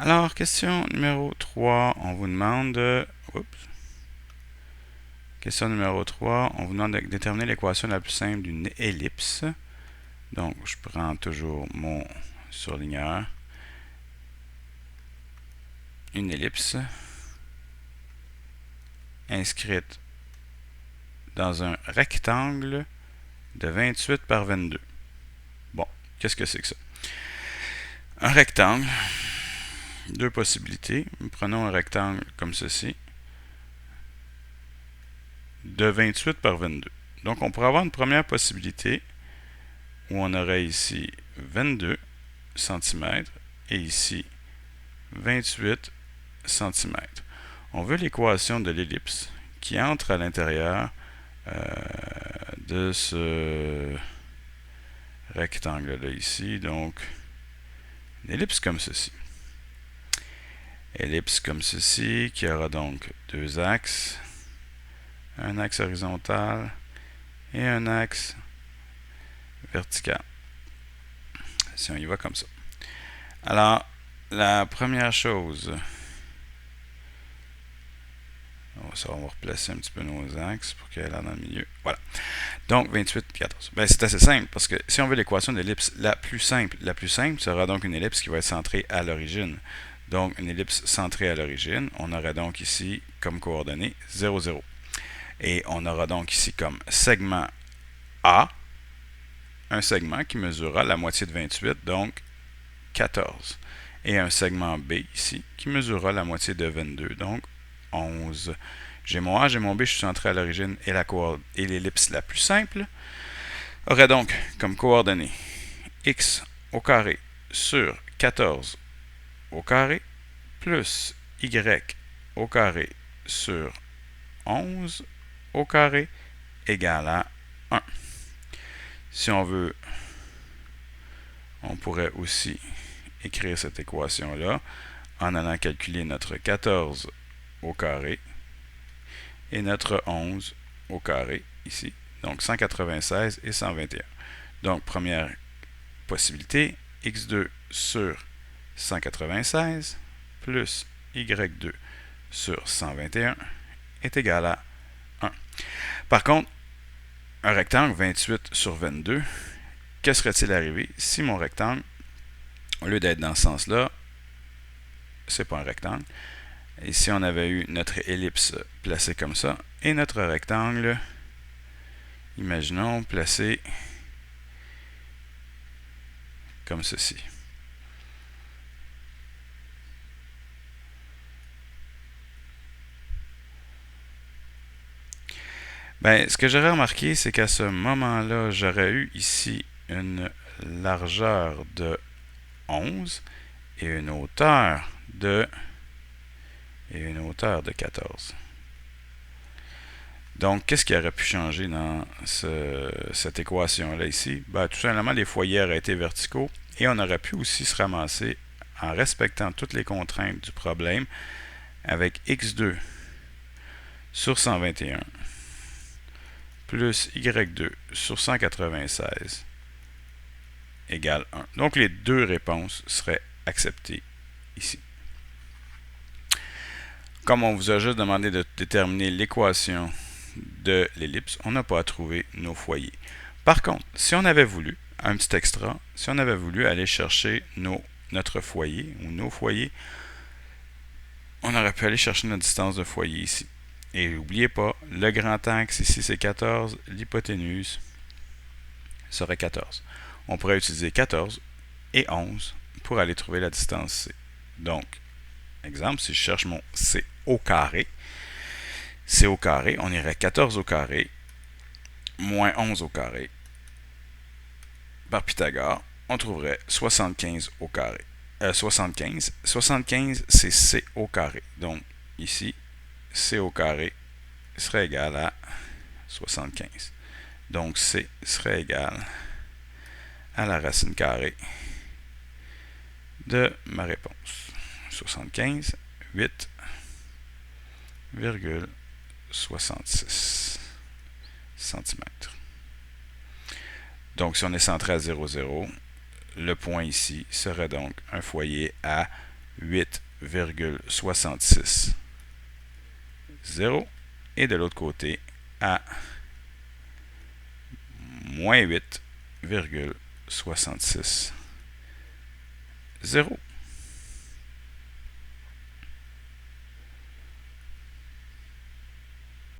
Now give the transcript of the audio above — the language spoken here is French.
Alors, question numéro 3, on vous demande question numéro 3, on vous demande de déterminer l'équation la plus simple d'une ellipse. Donc, je prends toujours mon surligneur. Une ellipse inscrite dans un rectangle de 28 par 22. Bon, qu'est-ce que c'est que ça? Un rectangle, deux possibilités. Prenons un rectangle comme ceci, de 28 par 22. Donc, on pourrait avoir une première possibilité où on aurait ici 22 cm et ici 28 cm. On veut l'équation de l'ellipse qui entre à l'intérieur de ce rectangle-là ici. Donc, une ellipse comme ceci. Ellipse comme ceci qui aura donc deux axes, un axe horizontal et un axe vertical. Si on y va comme ça. Alors, la première chose, on va replacer un petit peu nos axes pour qu'elle aille dans le milieu. Voilà. Donc, 28 et 14. Ben, c'est assez simple parce que si on veut l'équation d'ellipse la plus simple sera donc une ellipse qui va être centrée à l'origine. Donc, une ellipse centrée à l'origine, on aura donc ici comme coordonnées 0, 0. Et on aura donc ici comme segment A, un segment qui mesurera la moitié de 28, donc 14. Et un segment B ici qui mesurera la moitié de 22, donc 11. J'ai mon A, j'ai mon B, je suis centré à l'origine et l'ellipse la plus simple aurait donc comme coordonnées x au carré sur 14 au carré plus y au carré sur 11 au carré égale à 1. Si on veut, on pourrait aussi écrire cette équation-là en allant calculer notre 14 au carré et notre 11 au carré ici. Donc 196 et 121. Donc première possibilité, x2 sur 196 plus y2 sur 121 est égal à 1. Par contre, un rectangle 28 sur 22, que serait-il arrivé si mon rectangle, au lieu d'être dans ce sens-là, c'est pas un rectangle, et si on avait eu notre ellipse placée comme ça, et notre rectangle, imaginons, placé comme ceci. Ben, ce que j'aurais remarqué, c'est qu'à ce moment-là, j'aurais eu ici une largeur de 11 et une hauteur de 14. Donc, qu'est-ce qui aurait pu changer dans cette équation-là ici? Ben, tout simplement, les foyers auraient été verticaux et on aurait pu aussi se ramasser en respectant toutes les contraintes du problème avec x2 sur 121 plus y2 sur 196 égale 1. Donc, les deux réponses seraient acceptées ici. Comme on vous a juste demandé de déterminer l'équation de l'ellipse, on n'a pas à trouver nos foyers. Par contre, si on avait voulu, un petit extra, si on avait voulu aller chercher notre foyer ou nos foyers, on aurait pu aller chercher notre distance de foyer ici. Et n'oubliez pas, le grand axe ici c'est 14, l'hypoténuse serait 14. On pourrait utiliser 14 et 11 pour aller trouver la distance C. Donc, exemple, si je cherche mon C au carré, on irait 14 au carré moins 11 au carré. Par Pythagore, on trouverait 75 au carré. 75. 75, c'est C au carré. Donc, ici, C au carré serait égal à 75. Donc, C serait égal à la racine carrée de ma réponse. 75, 8,66 cm. Donc, si on est centré à 0, 0, le point ici serait donc un foyer à 8,66, 0. Et de l'autre côté, à moins 8,66, 0.